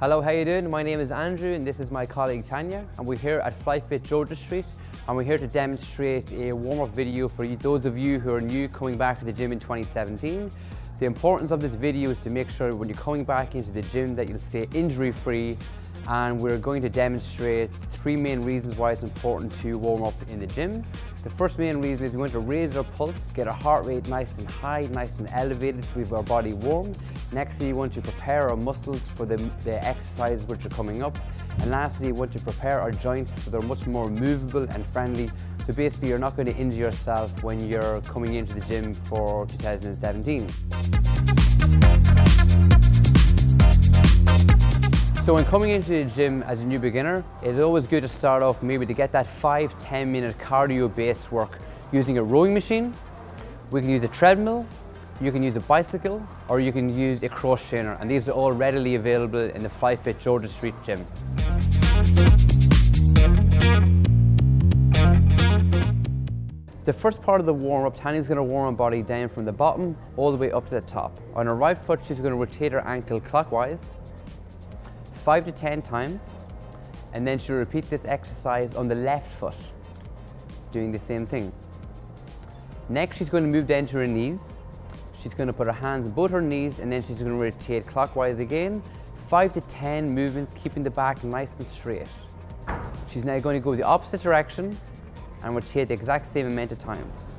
Hello, how you doing? My name is Andrew and this is my colleague Tania, and we're here at Flyefit Georgia Street, and we're here to demonstrate a warm-up video for those of you who are new coming back to the gym in 2017. The importance of this video is to make sure when you're coming back into the gym that you'll stay injury-free, and we're going to demonstrate 3 main reasons why it's important to warm up in the gym. The first main reason is we want to raise our pulse, get our heart rate nice and high, nice and elevated so we have our body warm. Nextly, you want to prepare our muscles for the exercises which are coming up. And lastly, you want to prepare our joints so they're much more movable and friendly. So basically, you're not going to injure yourself when you're coming into the gym for 2017. So when coming into the gym as a new beginner, it's always good to start off maybe to get that 5–10 minute cardio based work using a rowing machine. We can use a treadmill, you can use a bicycle, or you can use a cross trainer, and these are all readily available in the Flyefit Georgia Street gym. The first part of the warm-up, Tania's going to warm her body down from the bottom all the way up to the top. On her right foot, she's going to rotate her ankle clockwise 5 to 10 times, and then she'll repeat this exercise on the left foot, doing the same thing. Next, she's going to move down to her knees. She's going to put her hands on both her knees, and then she's going to rotate clockwise again, 5 to 10 movements, keeping the back nice and straight. She's now going to go the opposite direction and rotate the exact same amount of times.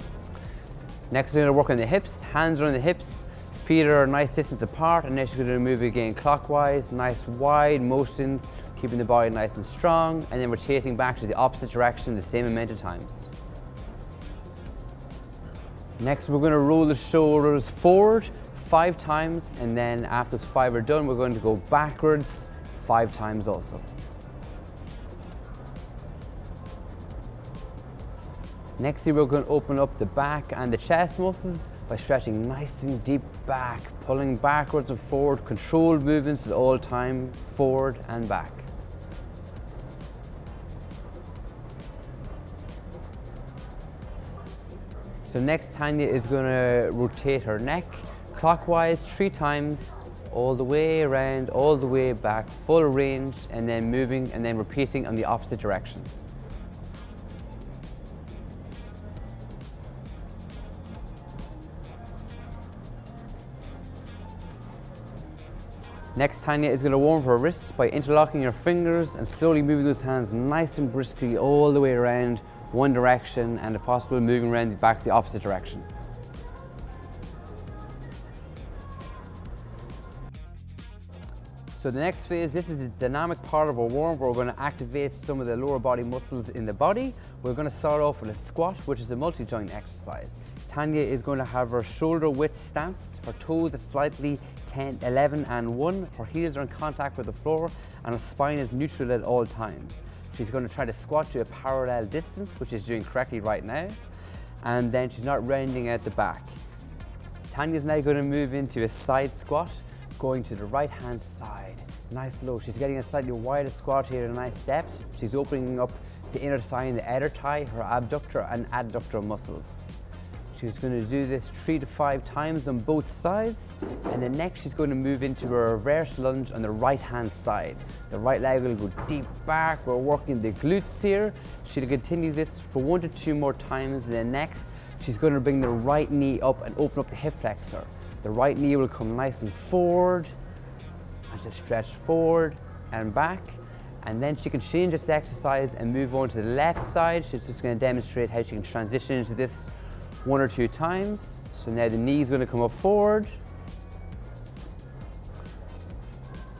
Next, we're going to work on the hips. Hands are on the hips, feet are a nice distance apart, and then she's going to move again clockwise, nice wide motions, keeping the body nice and strong, and then rotating back to the opposite direction the same amount of times. Next, we're going to roll the shoulders forward 5 times, and then after those 5 are done, we're going to go backwards 5 times also. Next, we're going to open up the back and the chest muscles by stretching nice and deep back, pulling backwards and forward, controlled movements at all time, forward and back. So next, Tania is going to rotate her neck clockwise 3 times, all the way around, all the way back, full range, and then moving and then repeating on the opposite direction. Next, Tania is going to warm up her wrists by interlocking her fingers and slowly moving those hands nice and briskly all the way around one direction, and if possible moving around back the opposite direction. So the next phase, this is the dynamic part of our warm-up where we're going to activate some of the lower body muscles in the body. We're going to start off with a squat, which is a multi-joint exercise. Tania is going to have her shoulder width stance, her toes are slightly 10, 11 and 1, her heels are in contact with the floor, and her spine is neutral at all times. She's going to try to squat to a parallel distance, which she's doing correctly right now, and then she's not rounding out the back. Tania's now going to move into a side squat, going to the right hand side, nice low. She's getting a slightly wider squat here at a nice depth. She's opening up the inner thigh and the outer thigh, her abductor and adductor muscles. She's going to do this 3 to 5 times on both sides, and then next she's going to move into a reverse lunge on the right hand side. The right leg will go deep back, we're working the glutes here. She'll continue this for 1 to 2 more times, and then next she's going to bring the right knee up and open up the hip flexor. The right knee will come nice and forward, and she'll stretch forward and back, and then she can change this exercise and move on to the left side. She's just going to demonstrate how she can transition into this 1 or 2 times. So now the knee is going to come up forward,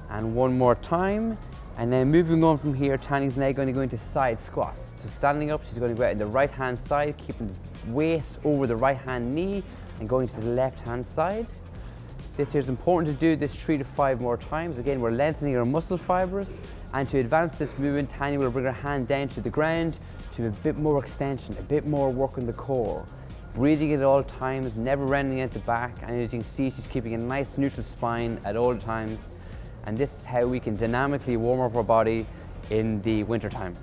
and 1 more time, and then moving on from here, Tania's now going to go into side squats. So standing up, she's going to go out in the right hand side, keeping the weight over the right hand knee and going to the left hand side. This here is important to do this 3 to 5 more times. Again, we're lengthening our muscle fibers, and to advance this movement, Tania will bring her hand down to the ground to a bit more extension, a bit more work on the core. Breathing at all times, never rounding out the back, and as you can see, she's keeping a nice neutral spine at all times, and this is how we can dynamically warm up our body in the winter time.